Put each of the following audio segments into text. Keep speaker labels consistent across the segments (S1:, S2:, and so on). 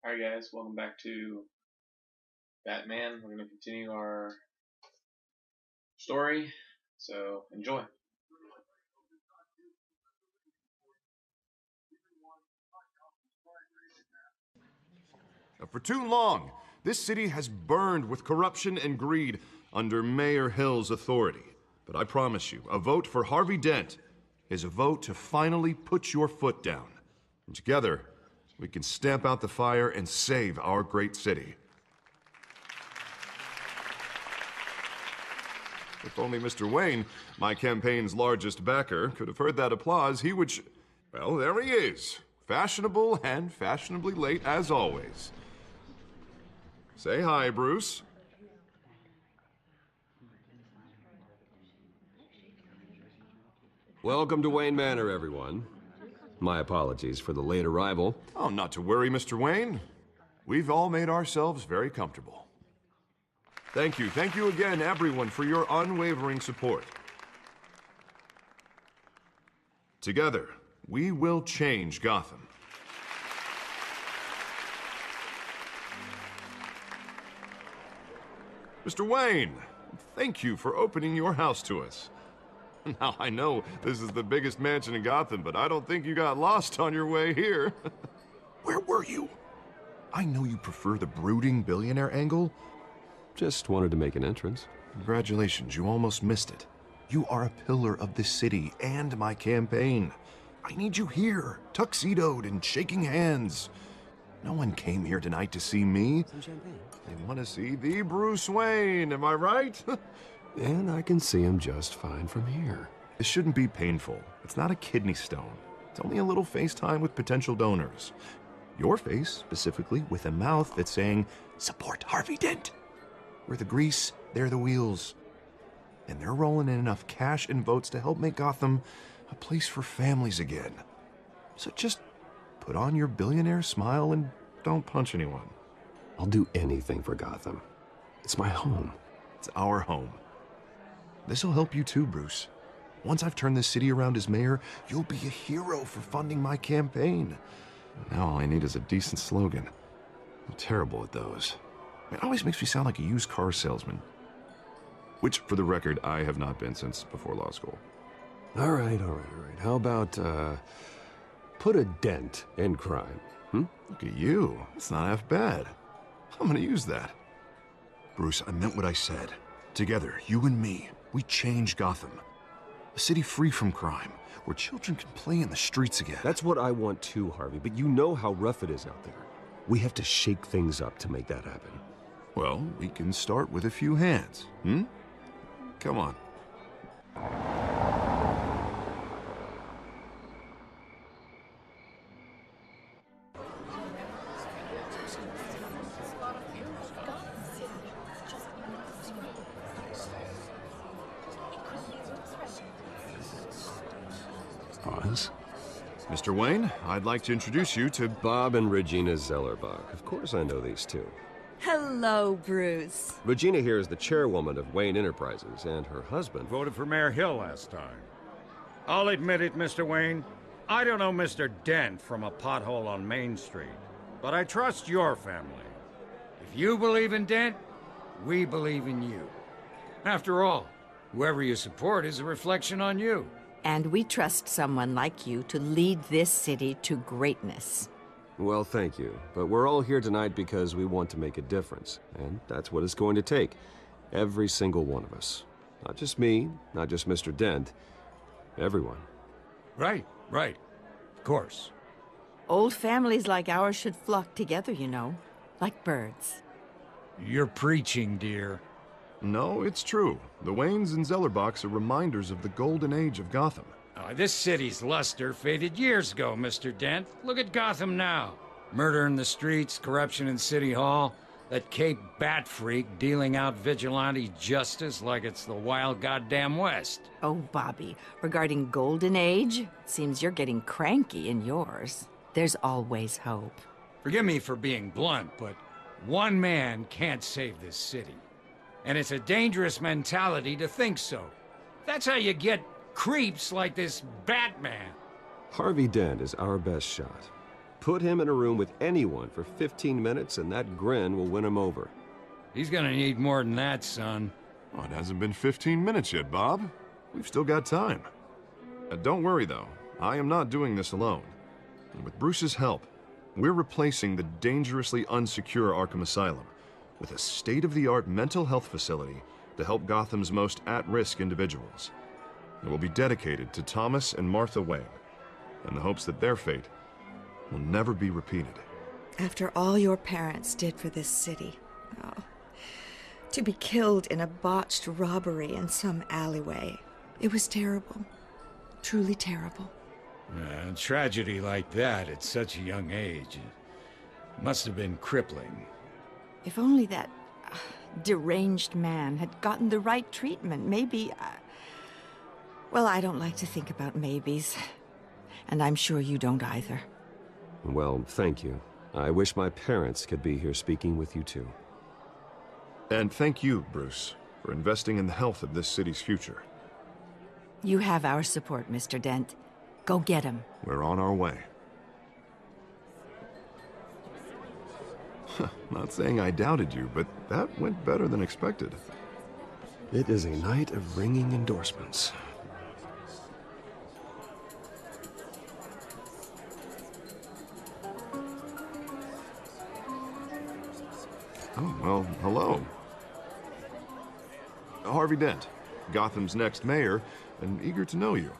S1: Alright guys, welcome back to Batman. We're going to continue our story, so enjoy.
S2: For too long, this city has burned with corruption and greed under Mayor Hill's authority. But I promise you, a vote for Harvey Dent is a vote to finally put your foot down. And together, we can stamp out the fire and save our great city. If only Mr. Wayne, my campaign's largest backer, could have heard that applause, he would well, there he is. Fashionable and fashionably late as always. Say hi, Bruce.
S3: Welcome to Wayne Manor, everyone. My apologies for the late arrival.
S2: Oh, not to worry, Mr. Wayne. We've all made ourselves very comfortable. Thank you again, everyone, for your unwavering support. Together, we will change Gotham. Mr. Wayne, thank you for opening your house to us. Now, I know this is the biggest mansion in Gotham, but I don't think you got lost on your way here. Where were you? I know you prefer the brooding billionaire angle.
S3: Just wanted to make an entrance.
S2: Congratulations, you almost missed it. You are a pillar of this city and my campaign. I need you here, tuxedoed and shaking hands. No one came here tonight to see me.
S3: Some champagne.
S2: They want to see the Bruce Wayne, am I right?
S3: And I can see him just fine from here.
S2: This shouldn't be painful. It's not a kidney stone. It's only a little FaceTime with potential donors. Your face, specifically, with a mouth that's saying, "Support Harvey Dent." We're the grease, they're the wheels. And they're rolling in enough cash and votes to help make Gotham a place for families again. So just put on your billionaire smile and don't punch anyone.
S3: I'll do anything for Gotham. It's my home.
S2: It's our home. This'll help you too, Bruce. Once I've turned this city around as mayor, you'll be a hero for funding my campaign. Now all I need is a decent slogan. I'm terrible at those. It always makes me sound like a used car salesman. Which, for the record, I have not been since before law school.
S3: All right. How about, put a dent in crime,
S2: Look at you. It's not half bad. I'm gonna use that. Bruce, I meant what I said. Together, you and me, we change Gotham. A city free from crime, where children can play in the streets again.
S3: That's what I want too, Harvey, but you know how rough it is out there. We have to shake things up to make that happen.
S2: Well, we can start with a few hands, Come on.
S3: Pause.
S2: Mr. Wayne, I'd like to introduce you to
S3: Bob and Regina Zellerbach. Of course I know these two.
S4: Hello, Bruce.
S3: Regina here is the chairwoman of Wayne Enterprises, and her husband...
S5: Voted for Mayor Hill last time. I'll admit it, Mr. Wayne. I don't know Mr. Dent from a pothole on Main Street, but I trust your family. If you believe in Dent, we believe in you. After all, whoever you support is a reflection on you.
S4: And we trust someone like you to lead this city to greatness.
S3: Well, thank you. But we're all here tonight because we want to make a difference. And that's what it's going to take. Every single one of us. Not just me, not just Mr. Dent. Everyone.
S5: Right. Of course.
S4: Old families like ours should flock together, you know, like birds.
S5: You're preaching, dear.
S2: No, it's true. The Waynes and Zellerbachs are reminders of the golden age of Gotham.
S5: This city's luster faded years ago, Mr. Dent. Look at Gotham now. Murder in the streets, corruption in City Hall, that Cape Bat freak dealing out vigilante justice like it's the wild goddamn West.
S4: Oh, Bobby, regarding Golden Age, seems you're getting cranky in yours. There's always hope.
S5: Forgive me for being blunt, but one man can't save this city. And it's a dangerous mentality to think so. That's how you get creeps like this Batman.
S3: Harvey Dent is our best shot. Put him in a room with anyone for 15 minutes and that grin will win him over.
S5: He's gonna need more than that, son.
S2: Oh, it hasn't been 15 minutes yet, Bob. We've still got time. Don't worry, though. I am not doing this alone. And with Bruce's help, we're replacing the dangerously unsecure Arkham Asylum with a state-of-the-art mental health facility to help Gotham's most at-risk individuals. It will be dedicated to Thomas and Martha Wayne, in the hopes that their fate will never be repeated.
S6: After all your parents did for this city, oh, to be killed in a botched robbery in some alleyway, it was terrible. Truly terrible.
S5: A tragedy like that at such a young age must have been crippling.
S4: If only that deranged man had gotten the right treatment, maybe... Well, I don't like to think about maybes. And I'm sure you don't either.
S3: Well, thank you. I wish my parents could be here speaking with you too.
S2: And thank you, Bruce, for investing in the health of this city's future.
S4: You have our support, Mr. Dent. Go get him.
S2: We're on our way. Not saying I doubted you, but that went better than expected.
S3: It is a night of ringing endorsements.
S2: Oh, well, hello. Harvey Dent, Gotham's next mayor, and eager to know you.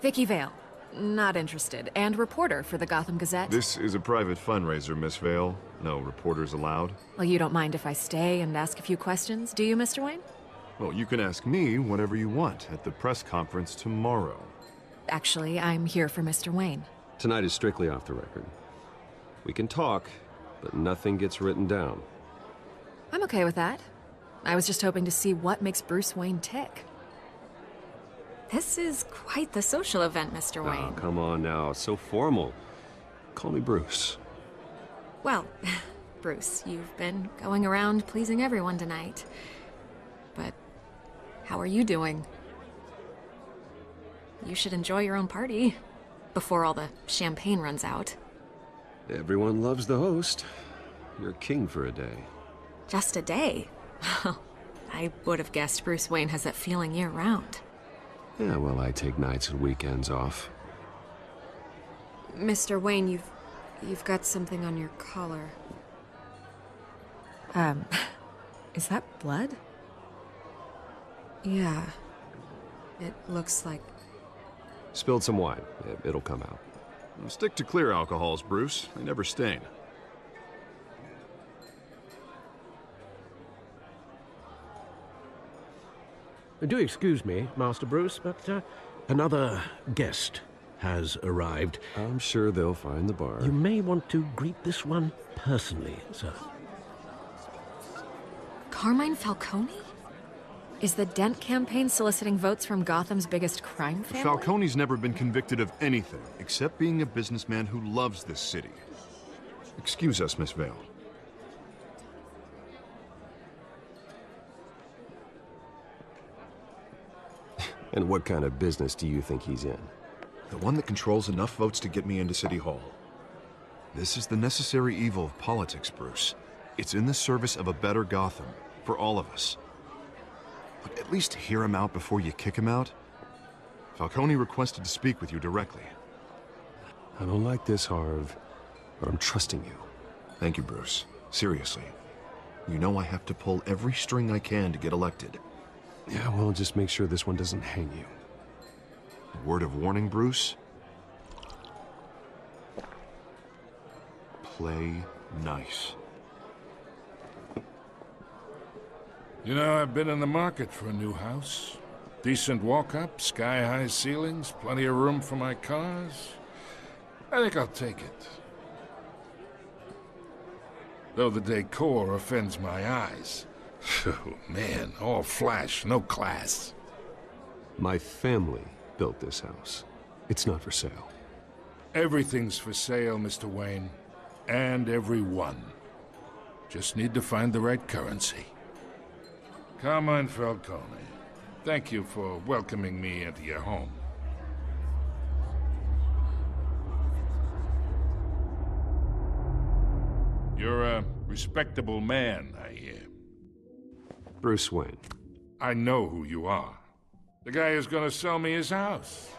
S7: Vicky Vale. Not interested. And reporter for the Gotham Gazette.
S2: This is a private fundraiser, Miss Vale. No reporters allowed.
S7: Well, you don't mind if I stay and ask a few questions, do you, Mr. Wayne?
S2: Well, you can ask me whatever you want at the press conference tomorrow.
S7: Actually, I'm here for Mr. Wayne.
S3: Tonight is strictly off the record. We can talk, but nothing gets written down.
S7: I'm okay with that. I was just hoping to see what makes Bruce Wayne tick. This is quite the social event, Mr. Wayne.
S3: Oh, come on now. So formal. Call me Bruce.
S7: Well, Bruce, you've been going around pleasing everyone tonight. But how are you doing? You should enjoy your own party before all the champagne runs out.
S3: Everyone loves the host. You're king for a day.
S7: Just a day? I would have guessed Bruce Wayne has that feeling year-round.
S3: Yeah, well, I take nights and weekends off.
S7: Mr. Wayne, you've got something on your collar. Is that blood? Yeah. It looks like...
S3: Spilled some wine. It'll come out.
S2: Stick to clear alcohols, Bruce. They never stain.
S8: Do excuse me, Master Bruce, but another guest has arrived.
S3: I'm sure they'll find the bar.
S8: You may want to greet this one personally, sir.
S7: Carmine Falcone? Is the Dent campaign soliciting votes from Gotham's biggest crime family?
S2: Falcone's never been convicted of anything except being a businessman who loves this city. Excuse us, Miss Vale.
S3: And what kind of business do you think he's in?
S2: The one that controls enough votes to get me into City Hall. This is the necessary evil of politics, Bruce. It's in the service of a better Gotham, for all of us. But at least hear him out before you kick him out. Falcone requested to speak with you directly.
S3: I don't like this, Harv, but I'm trusting you.
S2: Thank you, Bruce. Seriously. You know I have to pull every string I can to get elected.
S3: Yeah, well, just make sure this one doesn't hang you.
S2: A word of warning, Bruce? Play nice.
S9: You know, I've been in the market for a new house. Decent walk-up, sky-high ceilings, plenty of room for my cars. I think I'll take it. Though the decor offends my eyes. Oh, man, all flash, no class.
S3: My family built this house. It's not for sale.
S9: Everything's for sale, Mr. Wayne. And everyone. Just need to find the right currency. Carmine Falcone, thank you for welcoming me into your home. You're a respectable man, I hear.
S3: Bruce Wayne.
S9: I know who you are. The guy who's gonna sell me his house.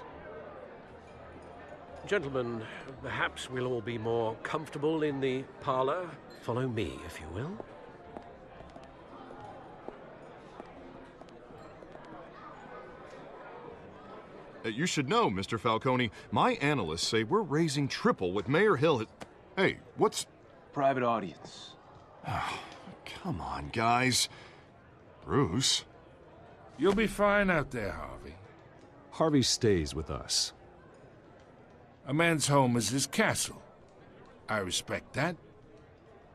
S8: Gentlemen, perhaps we'll all be more comfortable in the parlor. Follow me, if you will.
S2: You should know, Mr. Falcone, my analysts say we're raising triple what Mayor Hill has... Hey, what's...
S10: Private audience.
S2: Come on, guys. Bruce?
S9: You'll be fine out there, Harvey.
S3: Harvey stays with us.
S9: A man's home is his castle. I respect that.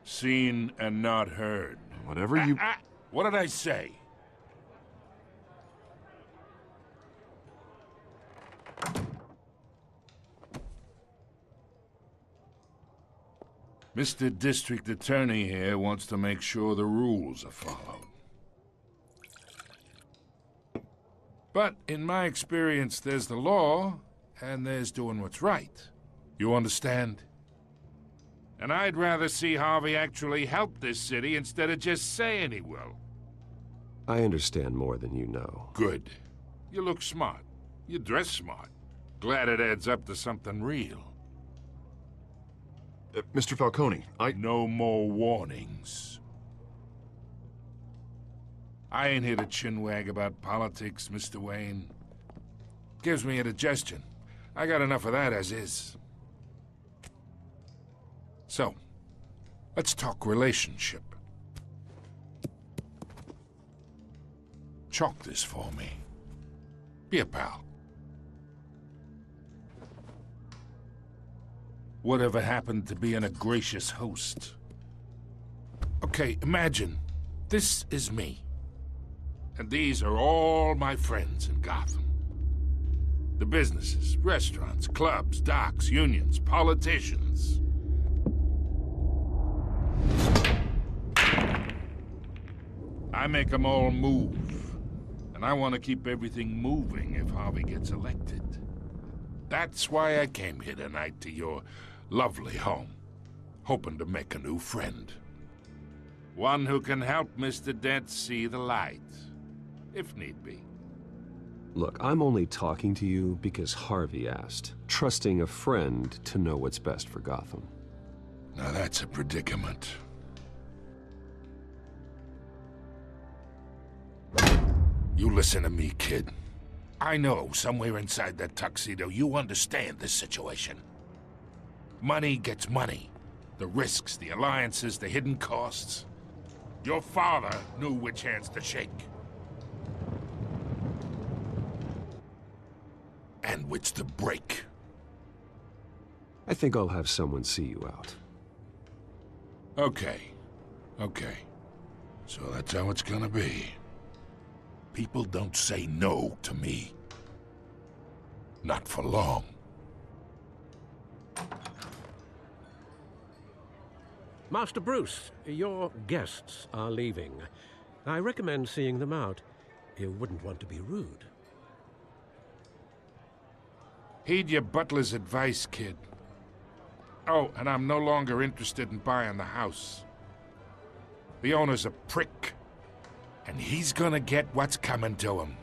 S9: Seen and not heard.
S2: Whatever you...
S9: What did I say? Mr. District Attorney here wants to make sure the rules are followed. But in my experience, there's the law, and there's doing what's right. You understand? And I'd rather see Harvey actually help this city instead of just saying he will.
S3: I understand more than you know.
S9: Good. You look smart. You dress smart. Glad it adds up to something real.
S2: Mr. Falcone,
S9: No more warnings. I ain't here to chinwag about politics, Mr. Wayne. Gives me indigestion. I got enough of that as is. So, let's talk relationship. Chalk this for me. Be a pal. Whatever happened to being a gracious host? Okay, imagine, this is me. And these are all my friends in Gotham. The businesses, restaurants, clubs, docks, unions, politicians. I make them all move. And I want to keep everything moving if Harvey gets elected. That's why I came here tonight to your lovely home, hoping to make a new friend. One who can help Mr. Dent see the light, if need be.
S3: Look, I'm only talking to you because Harvey asked, trusting a friend to know what's best for Gotham.
S9: Now that's a predicament. You listen to me, kid. I know somewhere inside that tuxedo you understand this situation. Money gets money. The risks, the alliances, the hidden costs. Your father knew which hands to shake. And which to break.
S3: I think I'll have someone see you out.
S9: Okay. So that's how it's gonna be. People don't say no to me. Not for long.
S8: Master Bruce, your guests are leaving. I recommend seeing them out. You wouldn't want to be rude.
S9: Heed your butler's advice, kid. Oh, and I'm no longer interested in buying the house. The owner's a prick. And he's gonna get what's coming to him.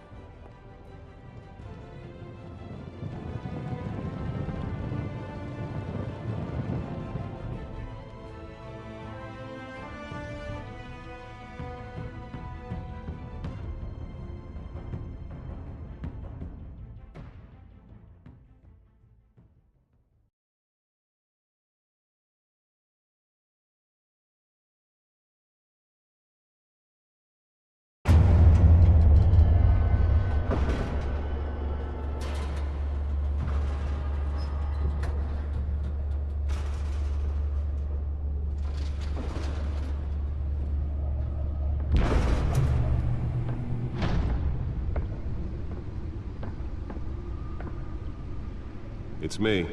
S3: It's me.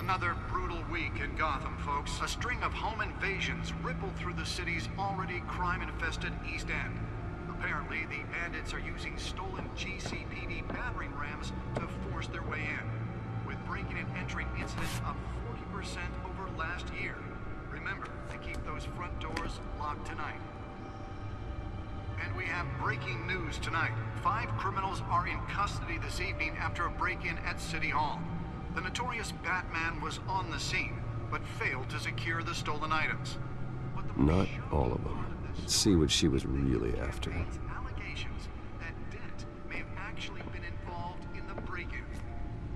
S11: another brutal week in Gotham, folks. A string of home invasions rippled through the city's already crime-infested East End. Apparently, the bandits are using stolen GCPD battering rams to force their way in, with breaking and entering incidents up 40% over last year. Remember to keep those front doors locked tonight. And we have breaking news tonight. 5 criminals are in custody this evening after a break-in at City Hall. The notorious Batman was on the scene, but failed to secure the stolen items.
S3: Not all of them. Let's see what she was really after.
S11: Allegations that Dent may have actually been involved in the break-in.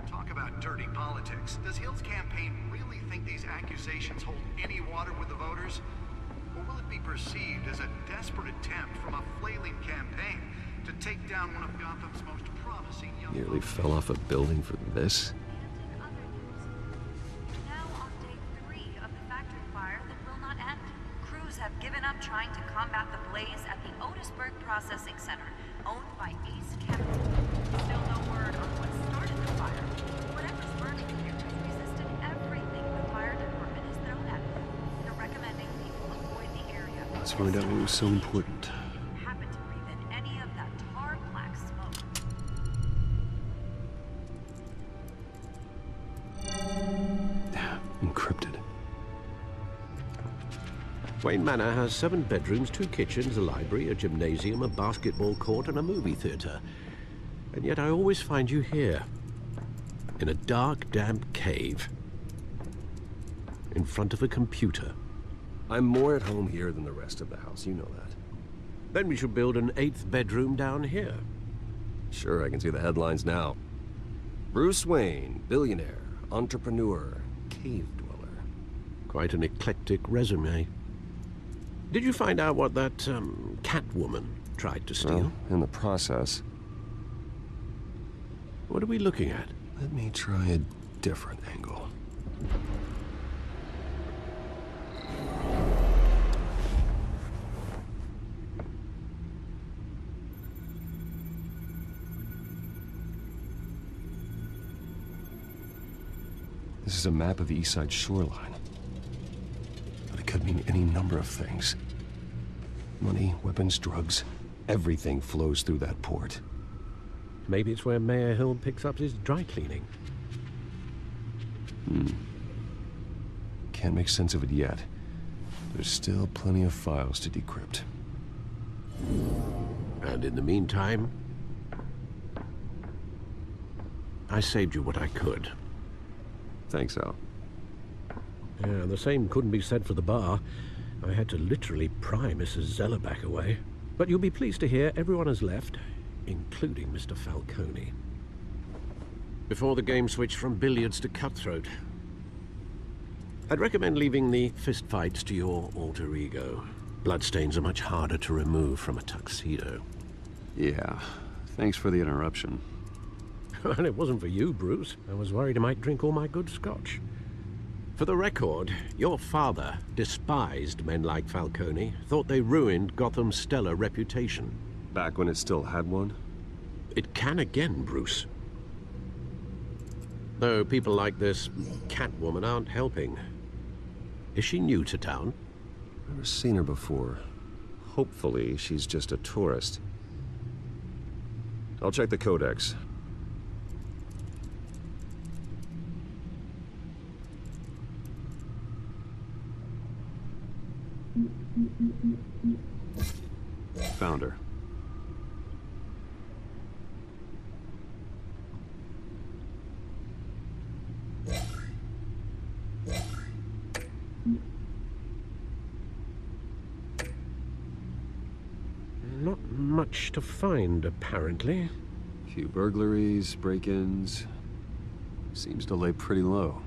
S11: Talk about dirty politics. Does Hill's campaign really think these accusations hold any water with the voters? Or will it be perceived as a desperate attempt from a flailing campaign to take down one of Gotham's most promising young
S3: Nearly fell off a building for this?
S12: Now on day 3 of the factory fire that will not end. Crews have given up trying to combat the blaze at the Otisburg Processing Center, owned by Ace Chemical. Still no word on what started the fire. Whatever's burning here has resisted everything the fire department has thrown at them. They're recommending people avoid the area.
S3: Let's find out what was so important.
S12: Happen to breathe in any of that tar black smoke.
S3: Encrypted.
S8: Wayne Manor has 7 bedrooms, 2 kitchens, a library, a gymnasium, a basketball court, and a movie theater. And yet I always find you here, in a dark, damp cave, in front of a computer.
S3: I'm more at home here than the rest of the house, you know that.
S8: Then we should build an 8th bedroom down here.
S3: Sure, I can see the headlines now. Bruce Wayne, billionaire, entrepreneur, cave dweller.
S8: Quite an eclectic resume. Did you find out what that, Catwoman tried to steal?
S3: Well, in the process.
S8: What are we looking at?
S3: Let me try a different angle. This is a map of the East Side shoreline. But it could mean any number of things. Money, weapons, drugs, everything flows through that port.
S8: Maybe it's where Mayor Hill picks up his dry cleaning.
S3: Can't make sense of it yet. There's still plenty of files to decrypt.
S8: And in the meantime, I saved you what I could.
S3: Thanks, Al.
S8: Yeah, the same couldn't be said for the bar. I had to literally pry Mrs. Zellerback away. But you'll be pleased to hear everyone has left, including Mr. Falcone. Before the game switched from billiards to cutthroat. I'd recommend leaving the fistfights to your alter ego. Bloodstains are much harder to remove from a tuxedo.
S3: Yeah, thanks for the interruption.
S8: And it wasn't for you, Bruce. I was worried I might drink all my good scotch. For the record, your father despised men like Falcone, thought they ruined Gotham's stellar reputation.
S3: Back when it still had one?
S8: It can again, Bruce. Though people like this Catwoman aren't helping. Is she new to town?
S3: Never seen her before. Hopefully, she's just a tourist. I'll check the codex. Found her.
S8: Not much to find, apparently.
S3: Few burglaries, break-ins. Seems to lay pretty low.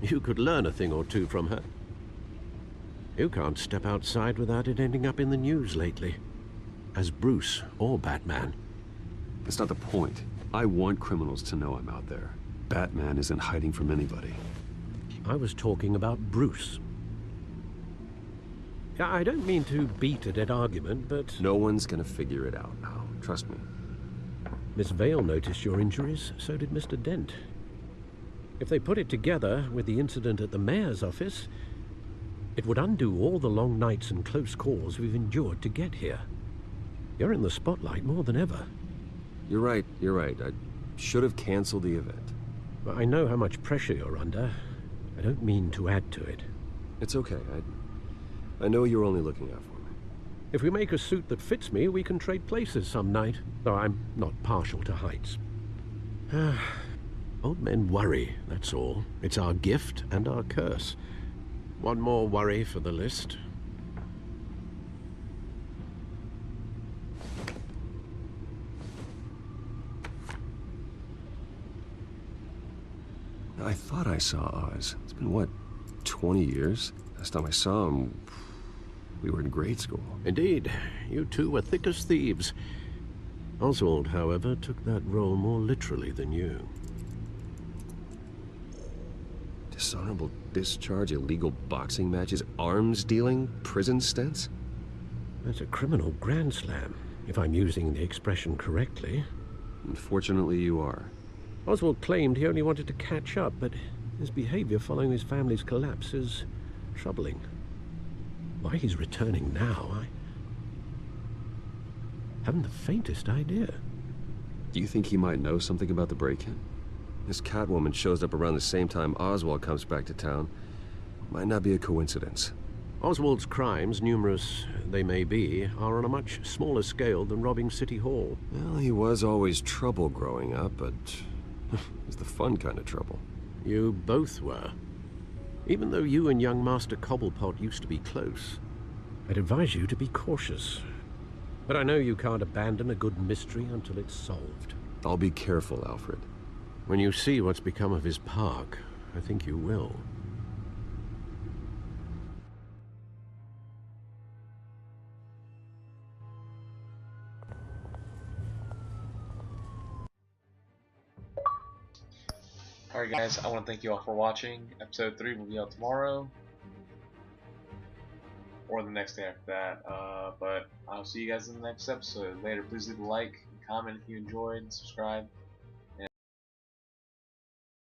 S8: You could learn a thing or two from her. You can't step outside without it ending up in the news lately. As Bruce or Batman.
S3: That's not the point. I want criminals to know I'm out there. Batman isn't hiding from anybody.
S8: I was talking about Bruce. I don't mean to beat a dead argument, but...
S3: No one's gonna figure it out now. Trust me.
S8: Miss Vale noticed your injuries, so did Mr. Dent. If they put it together with the incident at the mayor's office, it would undo all the long nights and close calls we've endured to get here. You're in the spotlight more than ever.
S3: You're right. I should have canceled the event.
S8: But I know how much pressure you're under. I don't mean to add to it.
S3: It's okay. I know you're only looking out for me.
S8: If we make a suit that fits me, we can trade places some night, though I'm not partial to heights. Old men worry, that's all. It's our gift and our curse. One more worry for the list.
S3: I thought I saw Oz. It's been, what, 20 years? Last time I saw him, we were in grade school.
S8: Indeed. You two were thick as thieves. Oswald, however, took that role more literally than you.
S3: Dishonorable discharge, illegal boxing matches, arms dealing, prison stints?
S8: That's a criminal grand slam, if I'm using the expression correctly.
S3: Unfortunately, you are.
S8: Oswald claimed he only wanted to catch up, but his behavior following his family's collapse is troubling. Why he's returning now, I haven't the faintest idea.
S3: Do you think he might know something about the break-in? This Catwoman shows up around the same time Oswald comes back to town. Might not be a coincidence.
S8: Oswald's crimes, numerous they may be, are on a much smaller scale than robbing City Hall.
S3: Well, he was always trouble growing up, but it's the fun kind of trouble.
S8: You both were. Even though you and young Master Cobblepot used to be close, I'd advise you to be cautious. But I know you can't abandon a good mystery until it's solved.
S3: I'll be careful, Alfred.
S8: When you see what's become of his park, I think you will.
S1: Alright guys, I want to thank you all for watching. Episode 3 will be out tomorrow. Or the next day after that. But I'll see you guys in the next episode. Later, please leave a like, comment if you enjoyed, subscribe.